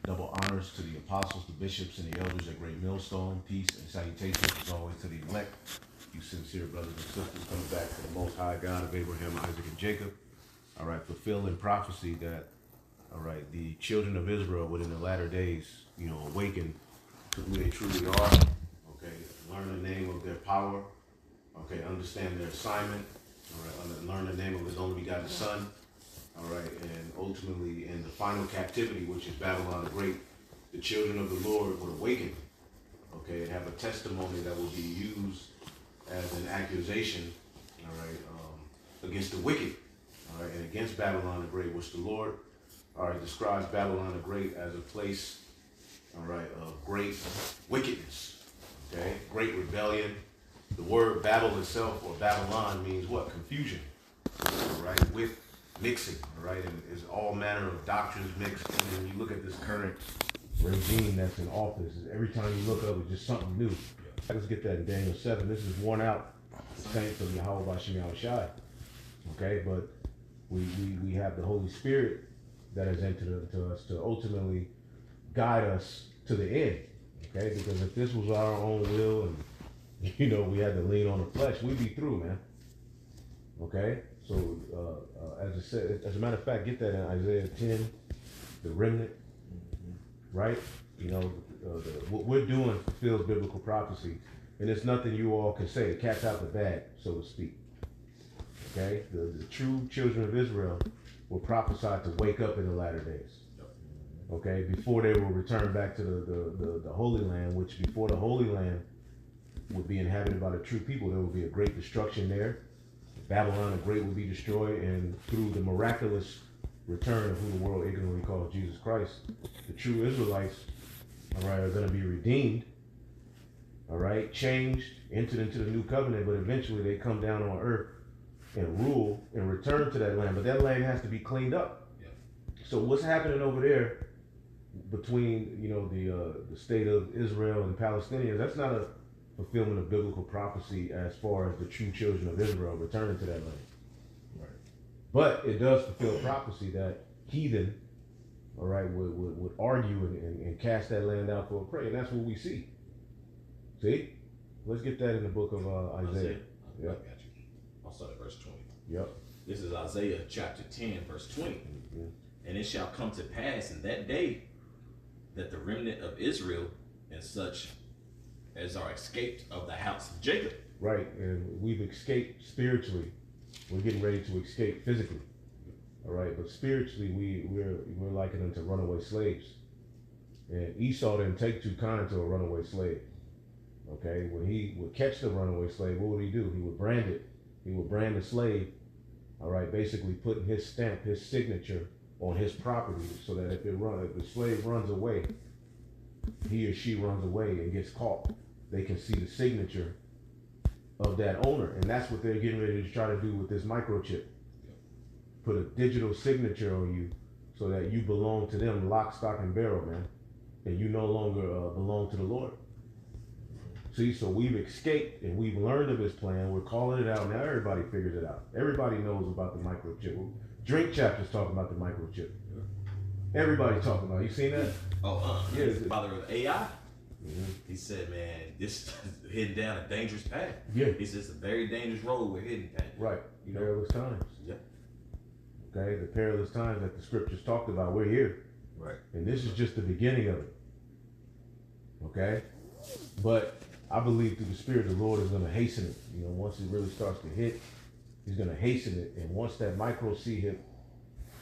Double honors to the apostles, the bishops, and the elders at Great Millstone. Peace and salutations as always to the elect. You sincere brothers and sisters coming back to the Most High God of Abraham, Isaac, and Jacob. All right, fulfilling prophecy that, all right, the children of Israel would in the latter days, awaken to who they truly are. Okay, learn the name of their power. Okay, understand their assignment. All right, learn the name of His only begotten Son. All right, and ultimately in the final captivity, which is Babylon the Great, the children of the Lord would awaken, okay, and have a testimony that will be used as an accusation, all right, against the wicked, all right, and against Babylon the Great, which the Lord, all right, describes Babylon the Great as a place, all right, of great wickedness, okay, great rebellion. The word Babel itself, or Babylon, means what? Confusion, all right, with mixing, all right, and it's all manner of doctrines mixed. And then you look at this current regime that's in office, every time you look up, it's just something new. Let's get that in Daniel 7. This is worn out, the saints of Yahweh Bashem Yahushai. Okay, but we have the Holy Spirit that has entered into us to ultimately guide us to the end. Okay, because if this was our own will and we had to lean on the flesh, we'd be through, man. Okay, so as I said, as a matter of fact, get that in Isaiah 10, the remnant, right? What we're doing fulfills biblical prophecy, and it's nothing you all can say. The cat's out the bag, so to speak. Okay, the true children of Israel were prophesied to wake up in the latter days. Okay, before they will return back to the Holy Land, which before the Holy Land would be inhabited by the true people, there will be a great destruction there. Babylon the Great will be destroyed, and through the miraculous return of who the world ignorantly calls Jesus Christ, the true Israelites, all right, are going to be redeemed, all right, changed, entered into the new covenant, but eventually they come down on earth and rule and return to that land. But that land has to be cleaned up. Yeah. So what's happening over there between the state of Israel and the Palestinians? That's not a fulfillment of biblical prophecy as far as the true children of Israel returning to that land. Right. But it does fulfill prophecy that heathen, all right, would argue and cast that land out for a prey, and that's what we see. See? Let's get that in the book of Isaiah. Yep. I got you. I'll start at verse 20. Yep. This is Isaiah chapter 10, verse 20. Mm-hmm. And it shall come to pass in that day that the remnant of Israel and such as are escaped of the house of Jacob. Right, and we've escaped spiritually. We're getting ready to escape physically. All right, but spiritually we're likened unto runaway slaves. And Esau didn't take too kind to a runaway slave. Okay, when he would catch the runaway slave, what would he do? He would brand it. He would brand the slave, all right, basically putting his stamp, his signature on his property, so that if the slave runs away, he or she runs away and gets caught, they can see the signature of that owner. And that's what they're getting ready to try to do with this microchip. Put a digital signature on you so that you belong to them, lock, stock, and barrel, man. And you no longer belong to the Lord. See, so we've escaped and we've learned of His plan. We're calling it out. Now everybody figures it out. Everybody knows about the microchip. Drink chapters talking about the microchip. Everybody talking about it. You seen that? Yeah. The father of AI. Mm-hmm. He said, man, this is heading down a dangerous path. Yeah. He says it's a very dangerous road we're heading down. Right. Perilous times. Yeah. Okay, the perilous times that the scriptures talked about, we're here. Right. And this is just the beginning of it. Okay? But I believe through the Spirit, the Lord is going to hasten it. Once it really starts to hit, He's going to hasten it. And once that micro C-hip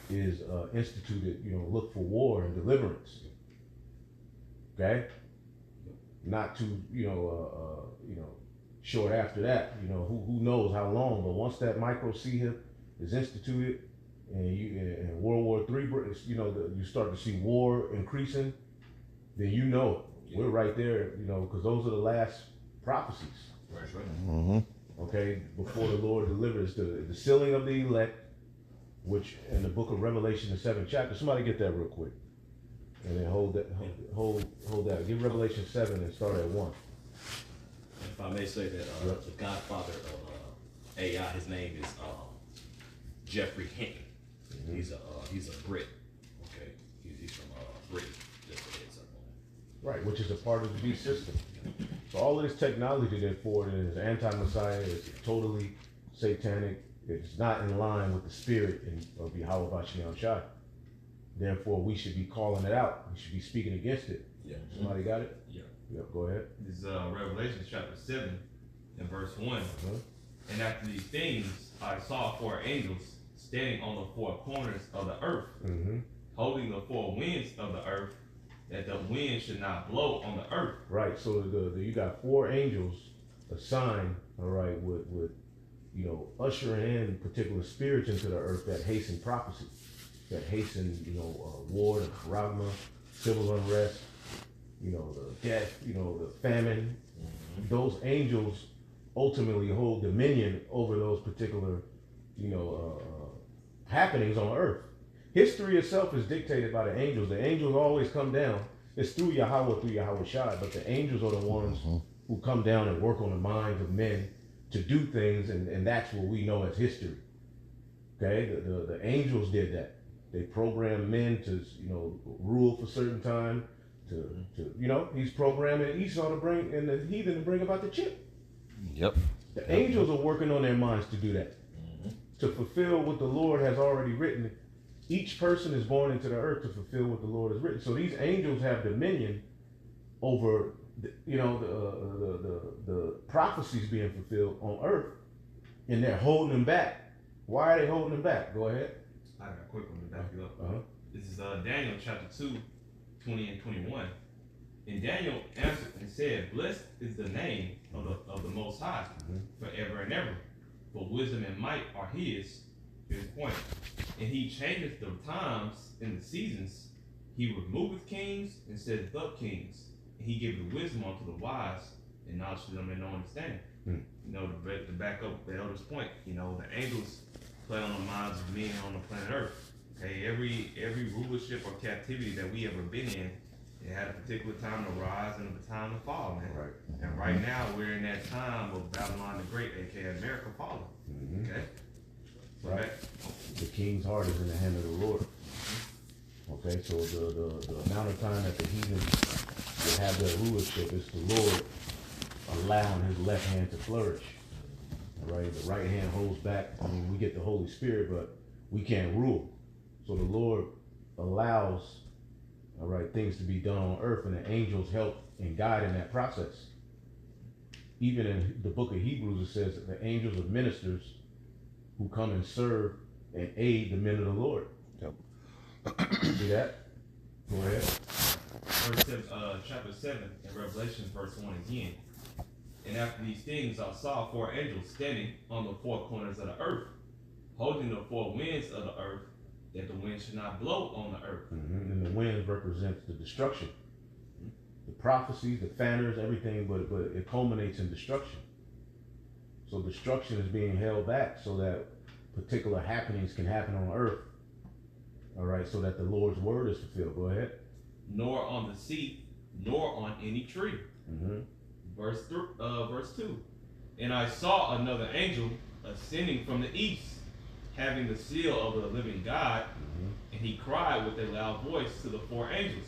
is instituted, look for war and deliverance. Okay? Not too, short after that, who knows how long, but once that micro C-hip is instituted and World War III, you start to see war increasing, then we're right there, because those are the last prophecies. Right. Mm-hmm. Okay, before the Lord delivers the sealing of the elect, which in the book of Revelation, the 7th chapter, somebody get that real quick. And then hold that. Give Revelation 7 and start at 1. If I may say that the godfather of AI, his name is Jeffrey Hinton. Mm-hmm. He's a Brit. Okay, he's from Right, which is a part of the beast system. So all of this technology they're forwarding is anti-Messiah, it's totally satanic, it's not in line with the spirit of Yahweh Bashim Shai. Therefore, we should be calling it out. We should be speaking against it. Yeah. Somebody got it? Yeah. Yep, go ahead. This is Revelation chapter 7 and verse 1. Uh-huh. And after these things, I saw 4 angels standing on the 4 corners of the earth, Mm-hmm. holding the 4 winds of the earth, that the wind should not blow on the earth. Right, so you got 4 angels assigned, all right, with ushering in particular spirits into the earth that hasten prophecy, that hasten, war, the charagma, civil unrest, the death, the famine. Those angels ultimately hold dominion over those particular, happenings on earth. History itself is dictated by the angels. The angels always come down. It's through Yahweh Shai, but the angels are the ones who come down and work on the minds of men to do things, and that's what we know as history. Okay, the angels did that. They programmed men to, rule for certain time. He's programming Esau to bring and the heathen to bring about the chip. Yep. The angels are working on their minds to do that, to fulfill what the Lord has already written. Each person is born into the earth to fulfill what the Lord has written. So these angels have dominion over, the prophecies being fulfilled on earth, and they're holding them back. Why are they holding them back? Go ahead. I got a quick one to back you up. Uh-huh. This is Daniel chapter 2, 20 and 21. And Daniel answered and said, Blessed is the name of the Most High forever and ever. For wisdom and might are his. Here's the point. And he changeth the times and the seasons. He removeth kings and setteth up kings. And he giveth wisdom unto the wise and knowledge to them that no understanding. To back up the elder's point, the angels play on the minds of men on the planet Earth. Okay, every rulership or captivity that we ever been in, it had a particular time to rise and a time to fall, man. Right. And right now we're in that time of Babylon the Great, aka America falling. Okay. Right. Okay. The king's heart is in the hand of the Lord. Okay, so the amount of time that the heathen will have their rulership is the Lord allowing his left hand to flourish. All right, the right hand holds back. I mean, we get the Holy Spirit, but we can't rule. So the Lord allows, all right, things to be done on earth, and the angels help and guide in that process. Even in the book of Hebrews, it says that the angels are ministers who come and serve and aid the men of the Lord. Yep. See that? Go ahead. Chapter 7 in Revelation, verse 1 again. And after these things I saw 4 angels standing on the 4 corners of the earth, holding the 4 winds of the earth, that the wind should not blow on the earth. And the wind represents the destruction. The prophecies, the fanners, everything, but it culminates in destruction. So destruction is being held back so that particular happenings can happen on earth. All right, so that the Lord's word is fulfilled. Go ahead. Nor on the sea, nor on any tree. Verse 2. And I saw another angel ascending from the east, having the seal of the living God, and he cried with a loud voice to the 4 angels,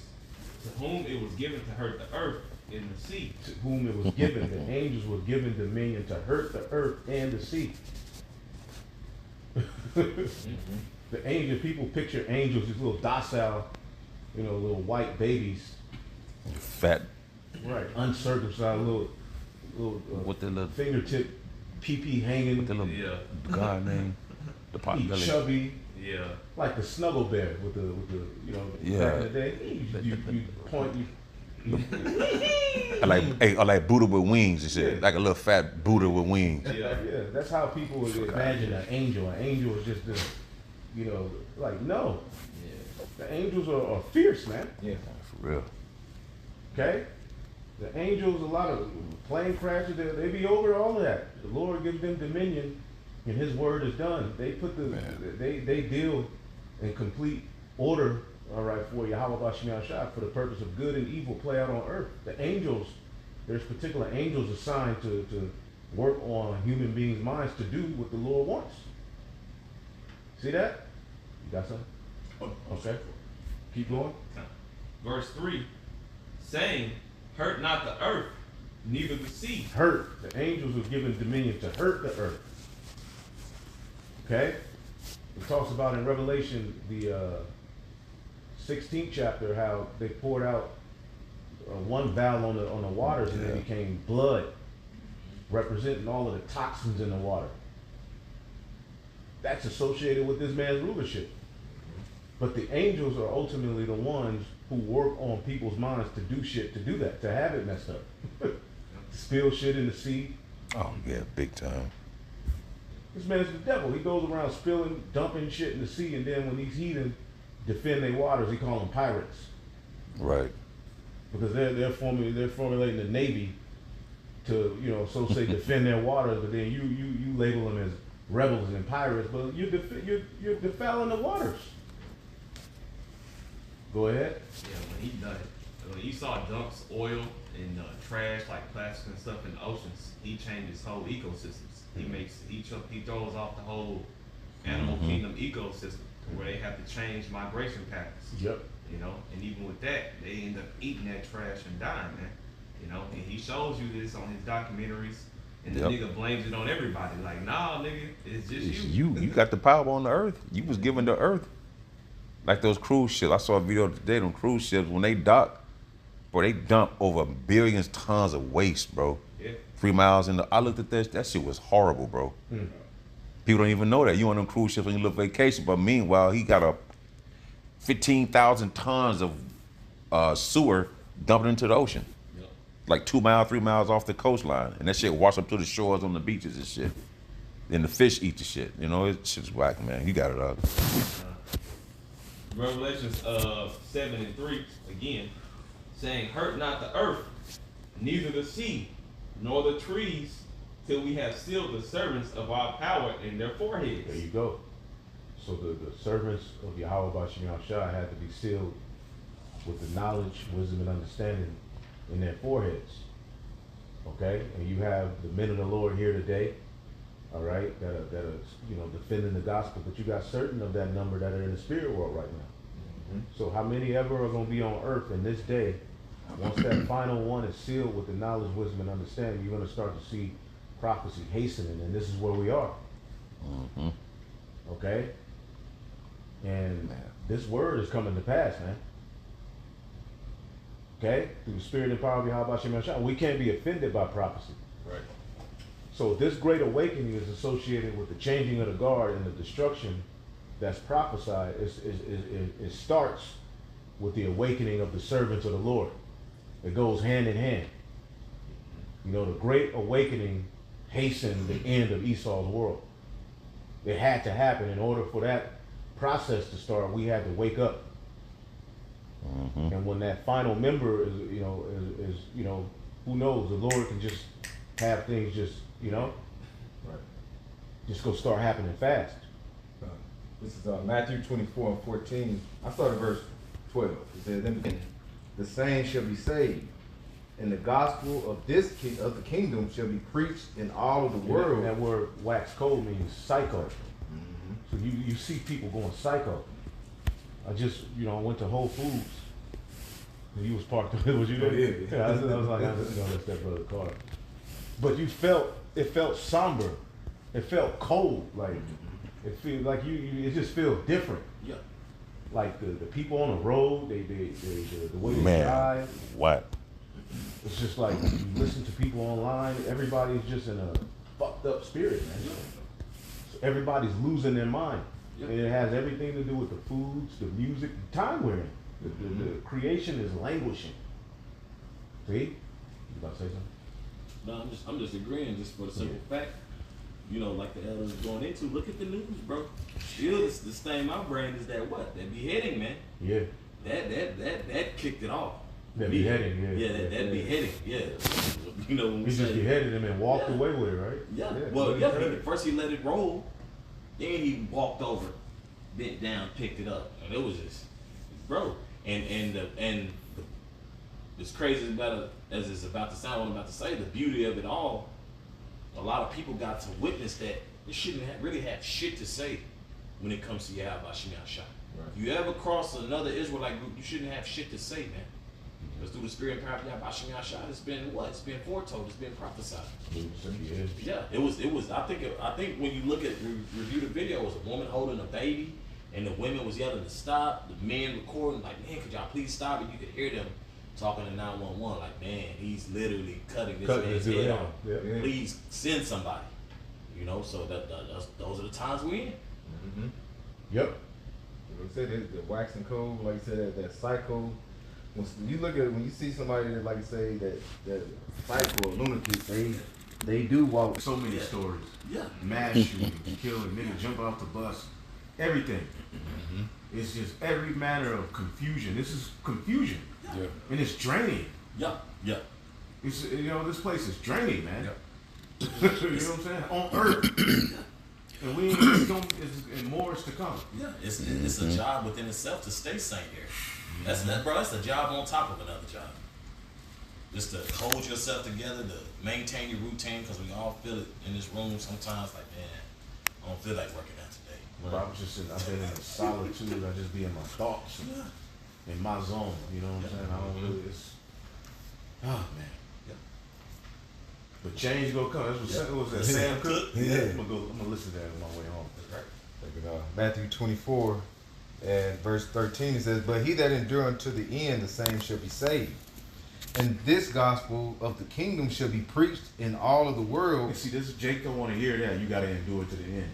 to whom it was given to hurt the earth and the sea. To whom it was given, the angels were given dominion to hurt the earth and the sea. The angel, people picture angels, these little docile, little white babies. Fat. Right. Uncircumcised, little With the little fingertip pee hanging. with the little Yeah. God name. The pot He belly. chubby, Yeah. like the snuggle bear with the Yeah. back in the day. You point I like Buddha with wings and shit. Yeah. Like a little fat Buddha with wings. Yeah. yeah, that's how people would imagine an angel. An angel is just this, like no. The angels are fierce, man. Yeah. For real. Okay? The angels, a lot of plane crashes, they be over all of that. The Lord gives them dominion, and His word is done. They put they deal in complete order, all right, for Yahweh Bashim Shah, for the purpose of good and evil play out on earth. The angels, there's particular angels assigned to work on human beings' minds to do what the Lord wants. See that? You got something? Okay. Keep going. Verse 3 saying, hurt not the earth, neither the sea. Hurt. The angels were given dominion to hurt the earth. Okay? It talks about in Revelation, the 16th chapter, how they poured out one valve on the waters and it became blood, representing all of the toxins in the water. That's associated with this man's rulership. But the angels are ultimately the ones who work on people's minds to do shit, to do that, to have it messed up. To spill shit in the sea. Oh yeah, big time. This man's the devil. He goes around spilling, dumping shit in the sea, and then when these heathen defend their waters, he call them pirates. Right. Because they're formulating the navy to, you know, so say defend their waters, but then you label them as rebels and pirates, but you're defiling the waters. Go ahead. Yeah, when Esau dumps oil and trash like plastic and stuff in the oceans, he changes whole ecosystems. He throws off the whole animal kingdom ecosystem where they have to change migration patterns. Yep. You know, and even with that, they end up eating that trash and dying, man. You know, and he shows you this on his documentaries, and the nigga blames it on everybody. Like, nah, nigga, it's just It's you. you. You got the power on the earth. You was given the earth. Like those cruise ships. I saw a video today on cruise ships. When they dock, bro, they dump over billions tons of waste, bro. Yeah. 3 miles in the. I looked at this. That shit was horrible, bro. People don't even know that. You on them cruise ships on your little vacation, but meanwhile, he got a 15,000 tons of sewer dumping into the ocean. Yep. Like 2 miles, 3 miles off the coastline. And that shit wash up to the shores on the beaches and shit. Then the fish eat the shit. You know, it shit's whack, man. You got it up. Revelations 7:3 again, saying, hurt not the earth, neither the sea, nor the trees, till we have sealed the servants of our power in their foreheads. There you go. So the servants of Yahweh Bashim Shah had to be sealed with the knowledge, wisdom, and understanding in their foreheads. Okay? And you have the men of the Lord here today, all right, that are you know, defending the gospel, but you got certain of that number that are in the spirit world right now. So how many ever are going to be on earth in this day, once that final one is sealed with the knowledge, wisdom, and understanding, you're going to start to see prophecy hastening, and this is where we are. Okay? And this word is coming to pass, man. Okay? Through the spirit and power of Yahweh Shem Yahshua. We can't be offended by prophecy. Right. So this great awakening is associated with the changing of the guard and the destruction that's prophesied. It starts with the awakening of the servants of the Lord. It goes hand in hand. You know, the great awakening hastened the end of Esau's world. It had to happen. In order for that process to start, we had to wake up. And when that final member is you know, who knows, the Lord can just have things just, you know, just go start happening fast. This is Matthew 24:14. I started verse 12. It says, "Then the same shall be saved, and the gospel of of the kingdom shall be preached in all of the world." And that word wax cold means psycho. So you see people going psycho. I just, you know, went to Whole Foods. And you was parked. Was you there? Oh, yeah. I was like, that's that brother car. But it felt somber. It felt cold. Like it feels like it just feels different. Yeah. Like the people on the road, the way they Man, drive. what? It's just like you listen to people online. Everybody's just in a fucked up spirit, man. So everybody's losing their mind, and it has everything to do with the foods, the music, the time we're in. The creation is languishing. See? You about to say something? No, I'm just agreeing, just for the simple fact, you know, like the elders going into. Look at the news, bro. Still, this thing, my brain is that beheading, man. Yeah. That kicked it off. That beheading, yeah. Yeah, that beheading, yeah. You know, when we He just say, beheaded him and walked away with it, right? yeah. Yeah, Well, yeah. first he let it roll, then he walked over, bent down, picked it up, and it was just, bro. And as crazy as it's about to sound, what I'm about to say, the beauty of it all, a lot of people got to witness that they shouldn't really have shit to say when it comes to Yahweh Shem Yahshua. Right. You ever cross another Israelite group, you shouldn't have shit to say, man. Because through the spirit and power of Yahweh Shai, it's been what? It's been foretold. It's been prophesied. Yeah, it was. I think when you look at review the video, it was a woman holding a baby, and the women was yelling to stop. The men recording like, man, could y'all please stop? And you could hear them talking to 911 like, man, he's literally cutting this man's head off. Yeah. Please send somebody. You know, so those are the times we're in. Mm-hmm. Yep. Like I said, the waxing cold, like you said, that cycle. When you see somebody that, like you say, that psycho or lunatic, they do walk. So many stories. Yeah. Mass shooting, killing, niggas jump off the bus, everything. It's just every manner of confusion. This is confusion. Yeah. And it's draining. Yeah. Yeah. It's, this place is draining, man. Yeah. You know what I'm saying? On earth. And we ain't and more is to come. Yeah. It's a job within itself to stay sane here. That's a job on top of another job. Just to hold yourself together, to maintain your routine, because we all feel it in this room sometimes. Like, man, I don't feel like working out today. But I was just I've been in solitude. I just be in my thoughts, in my zone. You know what I'm saying? I don't really. Oh man. Yeah. But change gonna come. That's what that Sam Cooke. Yeah. I'm gonna listen to that on my way home. Right. Look at Matthew 24 and verse 13, it says, "But he that endure unto the end, the same shall be saved. And this gospel of the kingdom shall be preached in all of the world." And see, Jake don't want to hear that. You gotta endure to the end.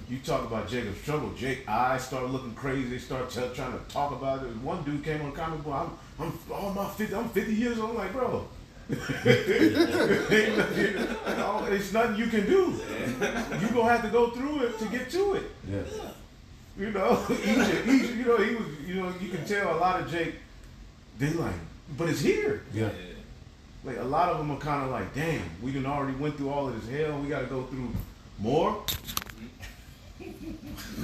You talk about Jacob's trouble. Jake eyes start looking crazy. They start trying to talk about it. One dude came on the comic book. I'm 50 years old. I'm like, bro. It's nothing you can do. You gonna have to go through it to get to it. Yeah. You know, Egypt, he was, you can tell a lot of Jake, they like, but it's here. Yeah. Like a lot of them are kind of like, damn, we done already went through all of this hell. We got to go through more.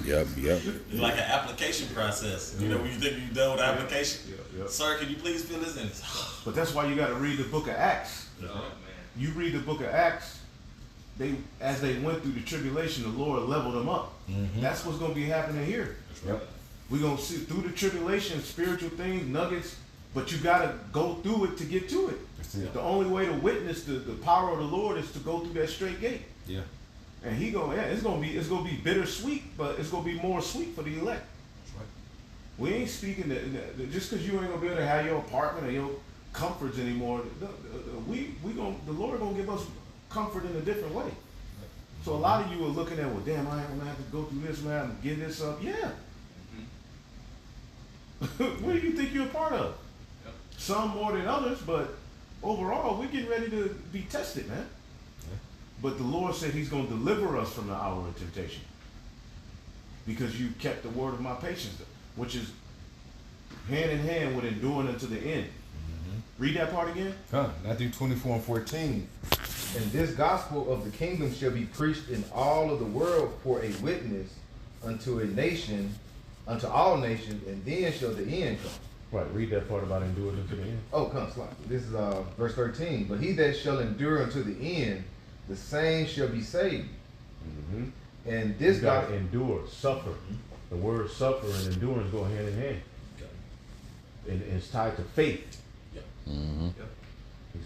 Yep. It's like an application process. You know, when you think you're done with the application, Yeah. sir, can you please fill this in? But that's why you got to read the book of Acts. Man. You read the book of Acts, as they went through the tribulation, the Lord leveled them up. That's what's going to be happening here. Yep. We're going to see through the tribulation, spiritual things, nuggets, but you got to go through it to get to it. That's it. The only way to witness the power of the Lord is to go through that straight gate. Yeah. And it's gonna be bittersweet, but it's gonna be more sweet for the elect. That's right. We ain't speaking just because you ain't gonna be able to have your apartment or your comforts anymore. The Lord gonna give us comfort in a different way. So a lot of you are looking at, well, damn, I'm gonna have to go through this, man, and give this up. Yeah. What do you think you're a part of? Yep. Some more than others, but overall, we're getting ready to be tested, man. But the Lord said he's going to deliver us from the hour of temptation because you kept the word of my patience, which is hand in hand with enduring unto the end. Read that part again. Matthew 24 and 14. "And this gospel of the kingdom shall be preached in all of the world for a witness unto all nations, and then shall the end come." Right, read that part about enduring unto the end. Oh, come, slide. This is verse 13. "But he that shall endure unto the end, the same shall be saved. And this You got gospel." to endure, suffer. The word suffer and endurance go hand in hand. And it's tied to faith. Yep. You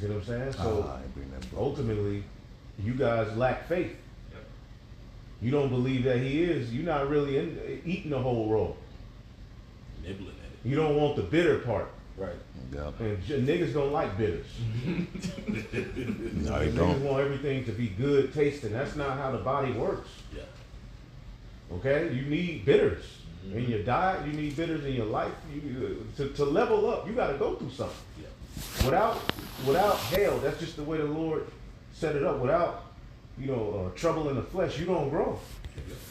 see what I'm saying? I So ain't bring that book. ultimately, you guys lack faith. Yep. You don't believe that he is. You're not really eating the whole roll. Nibbling at it. You don't want the bitter part. Right. Yep. And niggas don't like bitters. No, they Niggas don't. want everything to be good tasting. That's not how the body works. Yeah. Okay? You need bitters. In your diet, you need bitters in your life. To level up, you got to go through something. Yeah. Without hell, that's just the way the Lord set it up. Without, trouble in the flesh, you don't grow.